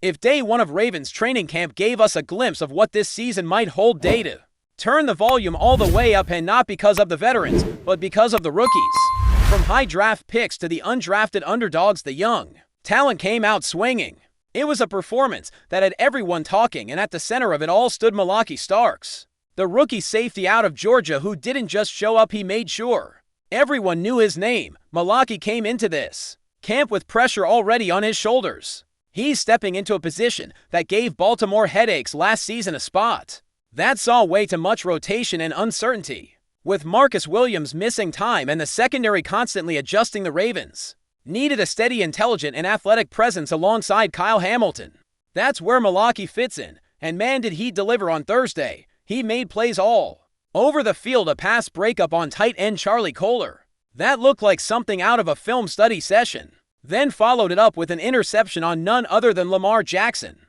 If day one of Ravens training camp gave us a glimpse of what this season might hold, day two, turn the volume all the way up, and not because of the veterans, but because of the rookies. From high draft picks to the undrafted underdogs, the young talent came out swinging. It was a performance that had everyone talking, and at the center of it all stood Malaki Starks, the rookie safety out of Georgia who didn't just show up, he made sure everyone knew his name. Malaki came into this camp with pressure already on his shoulders. He's stepping into a position that gave Baltimore headaches last season, a spot that saw way too much rotation and uncertainty. With Marcus Williams missing time and the secondary constantly adjusting, the Ravens needed a steady, intelligent, and athletic presence alongside Kyle Hamilton. That's where Malaki fits in, and man did he deliver on Thursday. He made plays all over the field, a pass breakup on tight end Charlie Kolar that looked like something out of a film study session, then followed it up with an interception on none other than Lamar Jackson.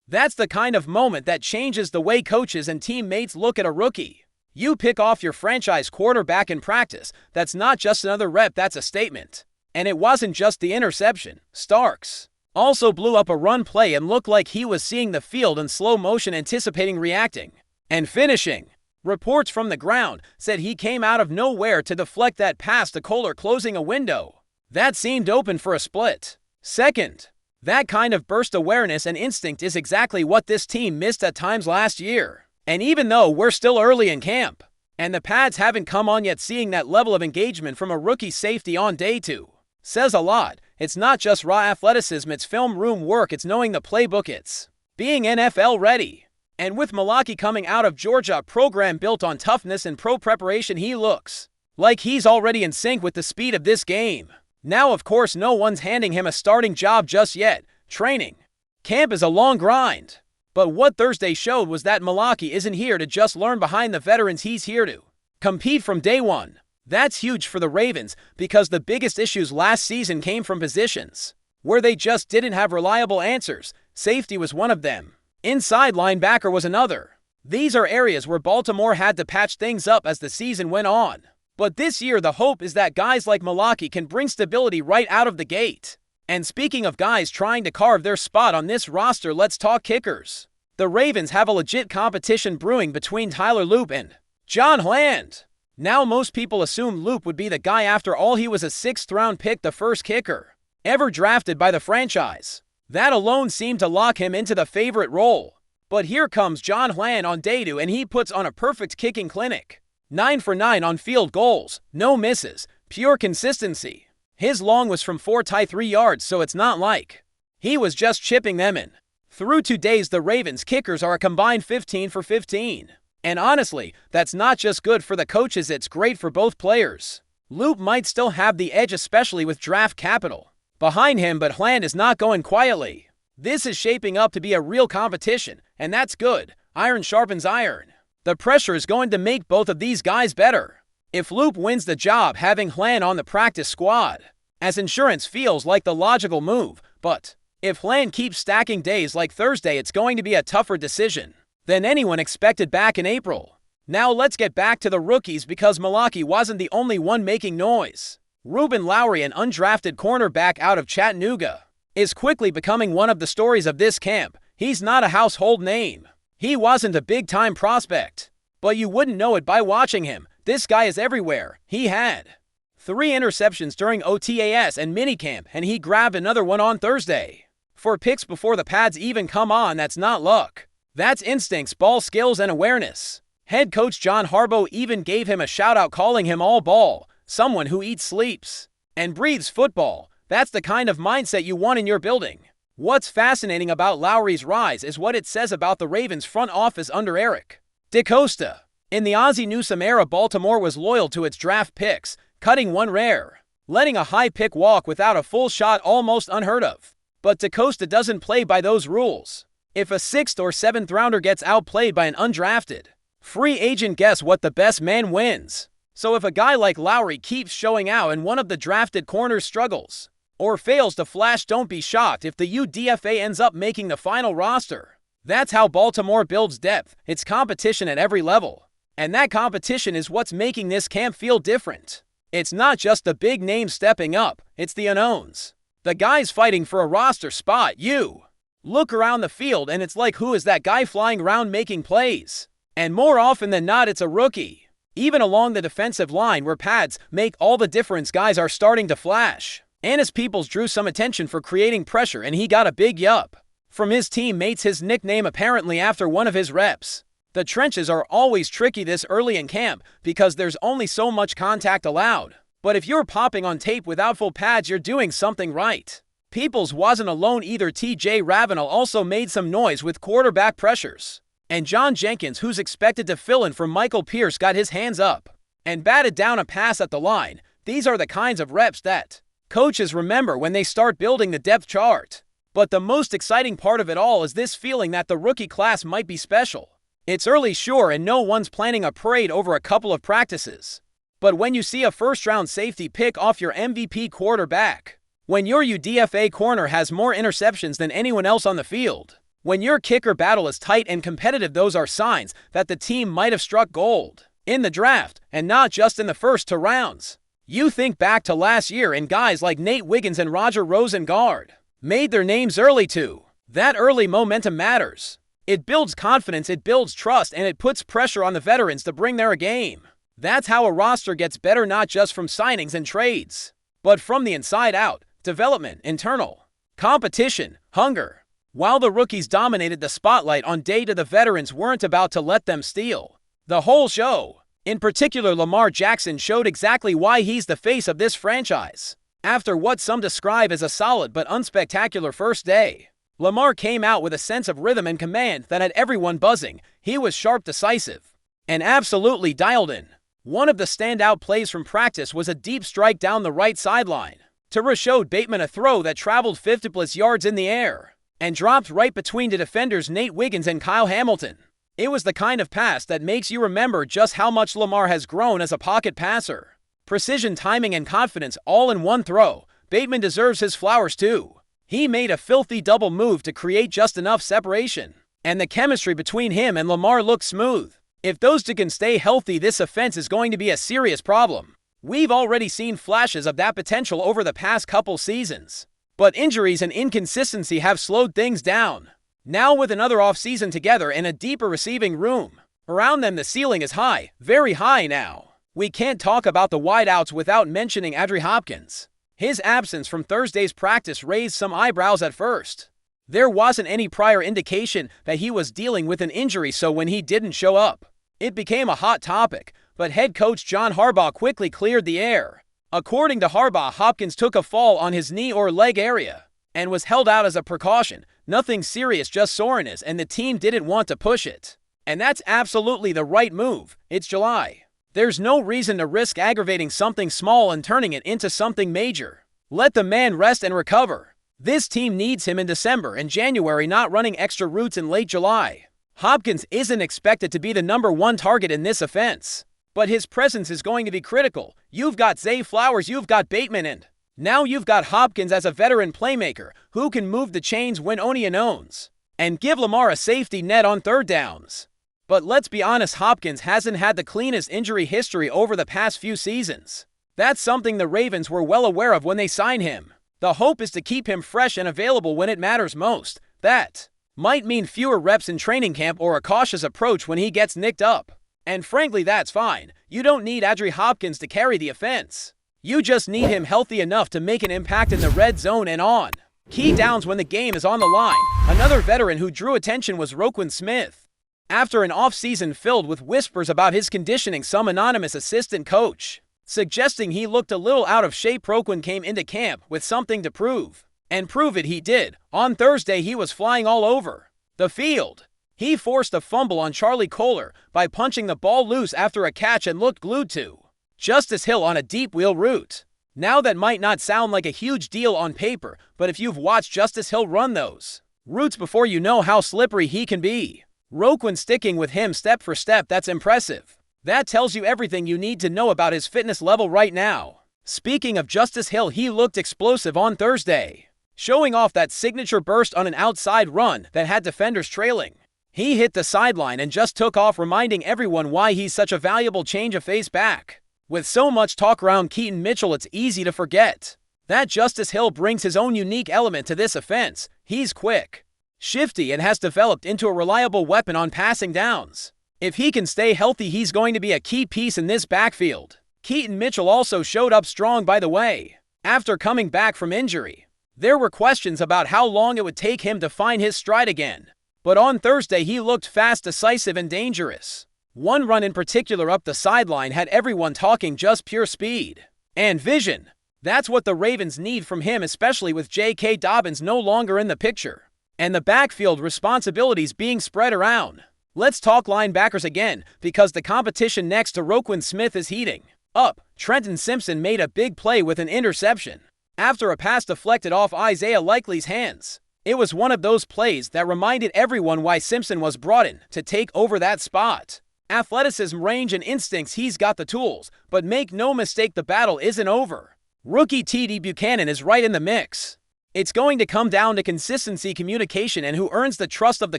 That's the kind of moment that changes the way coaches and teammates look at a rookie. You pick off your franchise quarterback in practice. That's not just another rep, that's a statement. And it wasn't just the interception. Starks also blew up a run play and looked like he was seeing the field in slow motion, anticipating, reacting, and finishing. Reports from the ground said he came out of nowhere to deflect that pass to Kolar, closing a window that seemed open for a split second. That kind of burst awareness and instinct is exactly what this team missed at times last year. And even though we're still early in camp and the pads haven't come on yet, seeing that level of engagement from a rookie safety on day two says a lot. It's not just raw athleticism, it's film room work, it's knowing the playbook, it's being NFL ready. And with Malaki coming out of Georgia, a program built on toughness and pro preparation, he looks like he's already in sync with the speed of this game. Now, of course, no one's handing him a starting job just yet. Training camp is a long grind. But what Thursday showed was that Malaki isn't here to just learn behind the veterans, he's here to compete from day one. That's huge for the Ravens, because the biggest issues last season came from positions where they just didn't have reliable answers. Safety was one of them. Inside linebacker was another. These are areas where Baltimore had to patch things up as the season went on. But this year, the hope is that guys like Malaki can bring stability right out of the gate. And speaking of guys trying to carve their spot on this roster, let's talk kickers. The Ravens have a legit competition brewing between Tyler Loop and John Hland. Now, most people assumed Loop would be the guy. After all, he was a 6th-round pick, the first kicker ever drafted by the franchise. That alone seemed to lock him into the favorite role. But here comes John Hland on day two, and he puts on a perfect kicking clinic. 9 for 9 on field goals, no misses, pure consistency. His long was from 4.3 yards, so it's not like he was just chipping them in. Through 2 days, the Ravens kickers are a combined 15 for 15. And honestly, that's not just good for the coaches, it's great for both players. Loop might still have the edge, especially with draft capital behind him, but Hland is not going quietly. This is shaping up to be a real competition, and that's good. Iron sharpens iron. The pressure is going to make both of these guys better. If Loop wins the job, having Hland on the practice squad as insurance feels like the logical move. But if Hland keeps stacking days like Thursday, it's going to be a tougher decision than anyone expected back in April. Now let's get back to the rookies, because Malaki wasn't the only one making noise. Ruben Lowry, an undrafted cornerback out of Chattanooga, is quickly becoming one of the stories of this camp. He's not a household name. He wasn't a big-time prospect, but you wouldn't know it by watching him. This guy is everywhere. He had 3 interceptions during OTAS and minicamp, and he grabbed another one on Thursday 4 picks before the pads even come on. That's not luck. That's instincts, ball skills, and awareness. Head coach John Harbaugh even gave him a shout-out, calling him all ball, someone who eats, sleeps, and breathes football. That's the kind of mindset you want in your building. What's fascinating about Lowry's rise is what it says about the Ravens front office under Eric DeCosta. In the Ozzie Newsome era, Baltimore was loyal to its draft picks, cutting one rare, letting a high pick walk without a full shot, almost unheard of. But DeCosta doesn't play by those rules. If a 6th or 7th rounder gets outplayed by an undrafted free agent, guess what? The best man wins. So if a guy like Lowry keeps showing out and one of the drafted corners struggles or fails to flash, don't be shocked if the UDFA ends up making the final roster. That's how Baltimore builds depth. It's competition at every level. And that competition is what's making this camp feel different. It's not just the big names stepping up, it's the unknowns. The guys fighting for a roster spot. You Look around the field and it's like, who is that guy flying around making plays? And more often than not, it's a rookie. Even along the defensive line where pads make all the difference, guys are starting to flash. Anis Peoples drew some attention for creating pressure and he got a big yup from his teammates, his nickname apparently after one of his reps. The trenches are always tricky this early in camp because there's only so much contact allowed. But if you're popping on tape without full pads, you're doing something right. Peoples wasn't alone either. TJ Ravenel also made some noise with quarterback pressures. And John Jenkins, who's expected to fill in for Michael Pierce, got his hands up and batted down a pass at the line. These are the kinds of reps that coaches remember when they start building the depth chart. But the most exciting part of it all is this feeling that the rookie class might be special. It's early, sure, and no one's planning a parade over a couple of practices. But when you see a first-round safety pick off your MVP quarterback, when your UDFA corner has more interceptions than anyone else on the field, when your kicker battle is tight and competitive, those are signs that the team might have struck gold in the draft, and not just in the first 2 rounds. You think back to last year and guys like Nate Wiggins and Roger Rosengard made their names early too. That early momentum matters. It builds confidence, it builds trust, and it puts pressure on the veterans to bring their game. That's how a roster gets better, not just from signings and trades, but from the inside out. Development, internal competition, hunger. While the rookies dominated the spotlight on day 2, the veterans weren't about to let them steal the whole show. In particular, Lamar Jackson showed exactly why he's the face of this franchise. After what some describe as a solid but unspectacular first day, Lamar came out with a sense of rhythm and command that had everyone buzzing. He was sharp, decisive, and absolutely dialed in. One of the standout plays from practice was a deep strike down the right sideline to Rashod Bateman, a throw that traveled 50+ yards in the air and dropped right between the defenders Nate Wiggins and Kyle Hamilton. It was the kind of pass that makes you remember just how much Lamar has grown as a pocket passer. Precision, timing, and confidence all in one throw. Bateman deserves his flowers too. He made a filthy double move to create just enough separation, and the chemistry between him and Lamar looked smooth. If those two can stay healthy, this offense is going to be a serious problem. We've already seen flashes of that potential over the past couple seasons, but injuries and inconsistency have slowed things down. Now with another offseason together and a deeper receiving room around them, the ceiling is high, very high now. We can't talk about the wideouts without mentioning Adree Hopkins. His absence from Thursday's practice raised some eyebrows at first. There wasn't any prior indication that he was dealing with an injury, so when he didn't show up, it became a hot topic. But head coach John Harbaugh quickly cleared the air. According to Harbaugh, Hopkins took a fall on his knee or leg area and was held out as a precaution. Nothing serious, just soreness, and the team didn't want to push it. And that's absolutely the right move. It's July. There's no reason to risk aggravating something small and turning it into something major. Let the man rest and recover. This team needs him in December and January, not running extra routes in late July. Hopkins isn't expected to be the #1 target in this offense, but his presence is going to be critical. You've got Zay Flowers, you've got Bateman, and now you've got Hopkins as a veteran playmaker who can move the chains when Onion owns and give Lamar a safety net on 3rd downs. But let's be honest, Hopkins hasn't had the cleanest injury history over the past few seasons. That's something the Ravens were well aware of when they signed him. The hope is to keep him fresh and available when it matters most. That might mean fewer reps in training camp or a cautious approach when he gets nicked up. And frankly, that's fine. You don't need Adree Hopkins to carry the offense. You just need him healthy enough to make an impact in the red zone and on key downs when the game is on the line. Another veteran who drew attention was Roquan Smith. After an offseason filled with whispers about his conditioning, some anonymous assistant coach suggesting he looked a little out of shape, Roquan came into camp with something to prove. And prove it he did. On Thursday, he was flying all over the field. He forced a fumble on Charlie Kolar by punching the ball loose after a catch and looked glued to Justice Hill on a deep wheel route. Now that might not sound like a huge deal on paper, but if you've watched Justice Hill run those routes before, you know how slippery he can be. Roquan sticking with him step for step, that's impressive. That tells you everything you need to know about his fitness level right now. Speaking of Justice Hill, he looked explosive on Thursday, showing off that signature burst on an outside run that had defenders trailing. He hit the sideline and just took off, reminding everyone why he's such a valuable change of pace back. With so much talk around Keaton Mitchell, it's easy to forget that Justice Hill brings his own unique element to this offense. He's quick, shifty, and has developed into a reliable weapon on passing downs. If he can stay healthy, he's going to be a key piece in this backfield. Keaton Mitchell also showed up strong, by the way, after coming back from injury. There were questions about how long it would take him to find his stride again, but on Thursday he looked fast, decisive, and dangerous. One run in particular up the sideline had everyone talking just pure speed and vision. That's what the Ravens need from him, especially with J.K. Dobbins no longer in the picture and the backfield responsibilities being spread around. Let's talk linebackers again, because the competition next to Roquan Smith is heating up. Trenton Simpson made a big play with an interception after a pass deflected off Isaiah Likely's hands. It was one of those plays that reminded everyone why Simpson was brought in to take over that spot. Athleticism, range, and instincts, he's got the tools, but make no mistake, the battle isn't over. Rookie T.D. Buchanan is right in the mix. It's going to come down to consistency, communication, and who earns the trust of the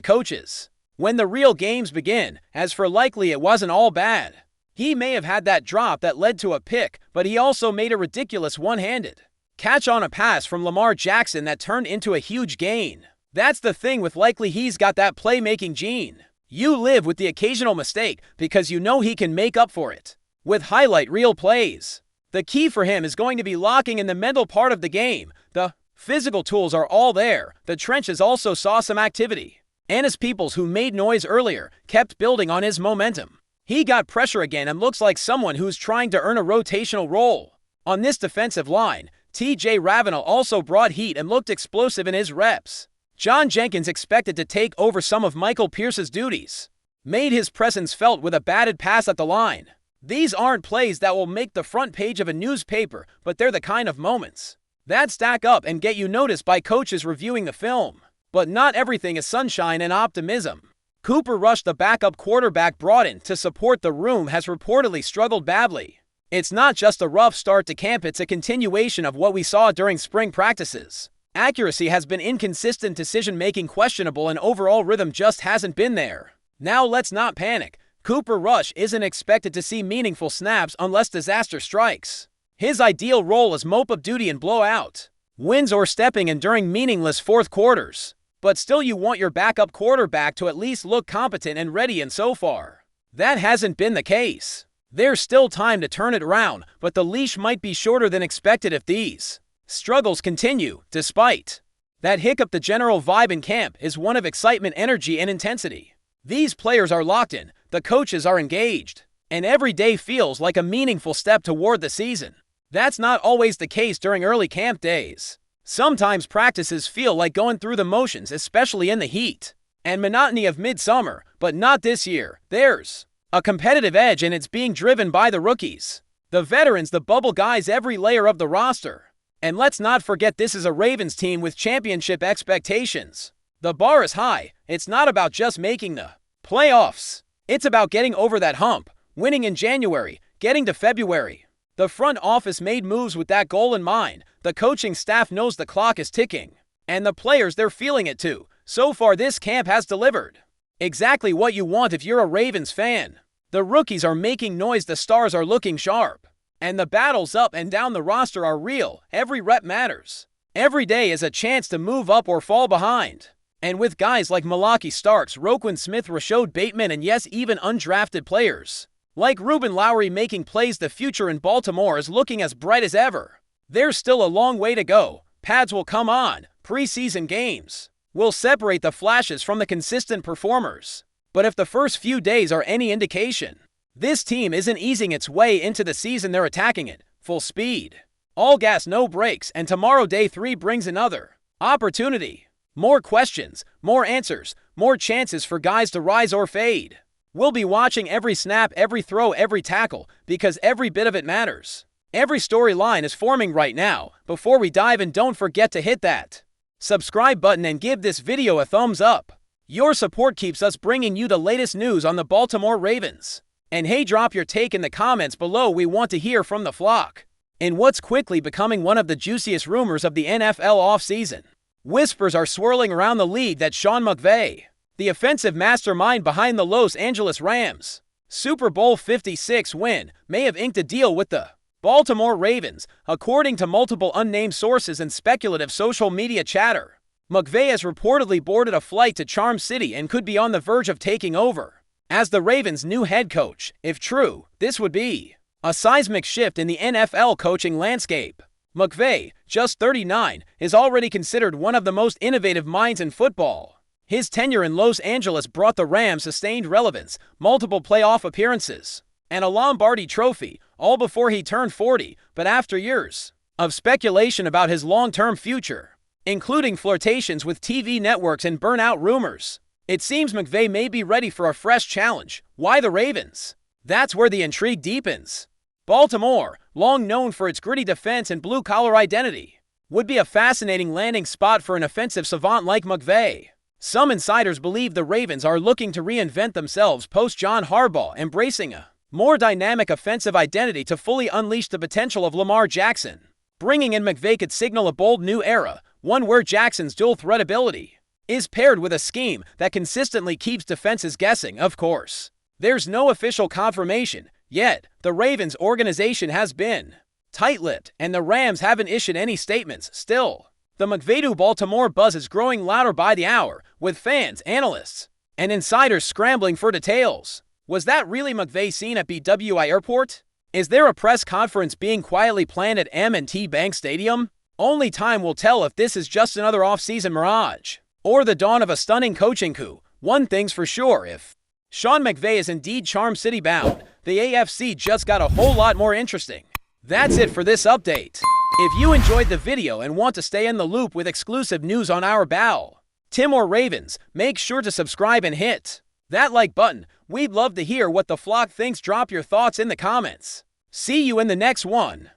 coaches when the real games begin. As for Likely, it wasn't all bad. He may have had that drop that led to a pick, but he also made a ridiculous one-handed catch on a pass from Lamar Jackson that turned into a huge gain. That's the thing with Likely, he's got that playmaking gene. You live with the occasional mistake because you know he can make up for it with highlight reel plays. The key for him is going to be locking in the mental part of the game. The physical tools are all there. The trenches also saw some activity. Annis Peoples, who made noise earlier, kept building on his momentum. He got pressure again and looks like someone who's trying to earn a rotational role on this defensive line. T.J. Ravenel also brought heat and looked explosive in his reps. John Jenkins, expected to take over some of Michael Pierce's duties, made his presence felt with a batted pass at the line. These aren't plays that will make the front page of a newspaper, but they're the kind of moments that stack up and get you noticed by coaches reviewing the film. But not everything is sunshine and optimism. Cooper Rush, the backup quarterback brought in to support the room, has reportedly struggled badly. It's not just a rough start to camp, it's a continuation of what we saw during spring practices. Accuracy has been inconsistent, decision-making questionable, and overall rhythm just hasn't been there. Now let's not panic. Cooper Rush isn't expected to see meaningful snaps unless disaster strikes. His ideal role is mop-up duty and blowout wins or stepping in during meaningless fourth quarters. But still, you want your backup quarterback to at least look competent and ready, and so far that hasn't been the case. There's still time to turn it around, but the leash might be shorter than expected if these struggles continue. Despite that hiccup, the general vibe in camp is one of excitement, energy, and intensity. These players are locked in, the coaches are engaged, and every day feels like a meaningful step toward the season. That's not always the case during early camp days. Sometimes practices feel like going through the motions, especially in the heat and monotony of midsummer, but not this year. There's a competitive edge, and it's being driven by the rookies, the veterans, the bubble guys, every layer of the roster. And let's not forget, this is a Ravens team with championship expectations. The bar is high. It's not about just making the playoffs. It's about getting over that hump, winning in January, getting to February. The front office made moves with that goal in mind. The coaching staff knows the clock is ticking, and the players, they're feeling it too. So far, this camp has delivered exactly what you want if you're a Ravens fan. The rookies are making noise, the stars are looking sharp, and the battles up and down the roster are real. Every rep matters. Every day is a chance to move up or fall behind. And with guys like Malaki Starks, Roquan Smith, Rashod Bateman, and yes, even undrafted players like Reuben Lowry making plays, the future in Baltimore is looking as bright as ever. There's still a long way to go. Pads will come on. Preseason games will separate the flashes from the consistent performers. But if the first few days are any indication, this team isn't easing its way into the season. They're attacking it full speed, all gas, no brakes, and tomorrow, day 3, brings another opportunity. More questions, more answers, more chances for guys to rise or fade. We'll be watching every snap, every throw, every tackle, because every bit of it matters. Every storyline is forming right now. Before we dive in, don't forget to hit that subscribe button and give this video a thumbs up. Your support keeps us bringing you the latest news on the Baltimore Ravens. And hey, drop your take in the comments below. We want to hear from the flock in what's quickly becoming one of the juiciest rumors of the NFL offseason. Whispers are swirling around the league that Sean McVay, the offensive mastermind behind the Los Angeles Rams' Super Bowl 56 win, may have inked a deal with the Baltimore Ravens, according to multiple unnamed sources and speculative social media chatter. MCVAY has reportedly boarded a flight to Charm City and could be on the verge of taking over as the Ravens' new head coach. If true, this would be a seismic shift in the NFL coaching landscape. MCVAY, just 39, is already considered one of the most innovative minds in football. His tenure in Los Angeles brought the Rams sustained relevance, multiple playoff appearances, and a Lombardi trophy, all before he turned 40, but after years of speculation about his long-term future, including flirtations with TV networks and burnout rumors, it seems MCVAY may be ready for a fresh challenge. Why the Ravens? That's where the intrigue deepens. Baltimore, long known for its gritty defense and blue-collar identity, would be a fascinating landing spot for an offensive savant like MCVAY. Some insiders believe the Ravens are looking to reinvent themselves post-John Harbaugh, embracing a more dynamic offensive identity to fully unleash the potential of Lamar Jackson. Bringing in MCVAY could signal a bold new era, one where Jackson's dual-threat ability is paired with a scheme that consistently keeps defenses guessing. Of course, there's no official confirmation, yet the Ravens organization has been tight-lipped, and the Rams haven't issued any statements. Still, the MCVAY to Baltimore buzz is growing louder by the hour, with fans, analysts, and insiders scrambling for details. Was that really MCVAY seen at BWI Airport? Is there a press conference being quietly planned at M&T Bank Stadium? Only time will tell if this is just another off-season mirage or the dawn of a stunning coaching coup. One thing's for sure, if Sean McVay is indeed Charm City bound, the AFC just got a whole lot more interesting. That's it for this update. If you enjoyed the video and want to stay in the loop with exclusive news on our Baltimore Ravens, make sure to subscribe and hit that like button. We'd love to hear what the flock thinks. Drop your thoughts in the comments. See you in the next one.